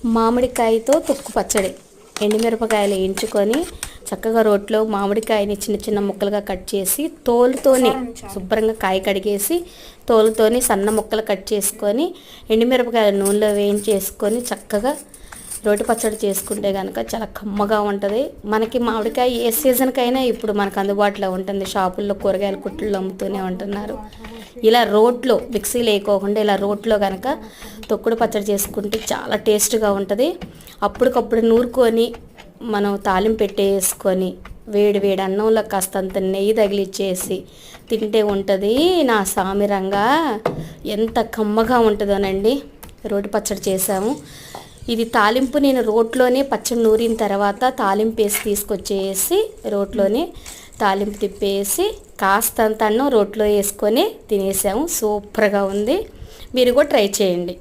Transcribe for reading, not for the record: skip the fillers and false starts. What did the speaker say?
మామిడికాయతో తొక్కు పచ్చడి. ఎండుమిరపకాయలు వేయించుకొని చక్కగా రోట్లో మామిడికాయని చిన్న చిన్న ముక్కలుగా కట్ చేసి తోలుతోని శుభ్రంగా కాయ కడిగేసి తోలుతోని సన్న ముక్కలు కట్ చేసుకొని ఎండుమిరపకాయలు నూనెలో వేయించేసుకొని చక్కగా రోటి పచ్చడి చేసుకుంటే కనుక చాలా కమ్మగా ఉంటుంది. మనకి మామిడికాయ ఏ సీజన్కైనా ఇప్పుడు మనకు అందుబాటులో ఉంటుంది. షాపుల్లో కూరగాయల కుట్టుల్లో అమ్ముతూనే ఉంటున్నారు. ఇలా రోట్లో మిక్సీ లేకోకుండా ఇలా రోట్లో కనుక తొక్కుడు పచ్చడి చేసుకుంటే చాలా టేస్ట్గా ఉంటుంది. అప్పటికప్పుడు నూరుకొని మనం తాలింపు పెట్టేసుకొని వేడి వేడి అన్నంలో కాస్తంత నెయ్యి తగిలిచ్చేసి తింటే ఉంటుంది నా సామిరంగా. ఎంత కమ్మగా ఉంటుందోనండి. రోటి పచ్చడి చేసాము. ఇది తాలింపు నేను రోట్లోనే పచ్చడి నూరిన తర్వాత తాలింపు వేసి తీసుకొచ్చేసి రోట్లోనే తాలింపు తిప్పేసి కాస్తంత అన్నం రోట్లో వేసుకొని తినేసాము. సూపర్గా ఉంది. మీరు కూడా ట్రై చేయండి.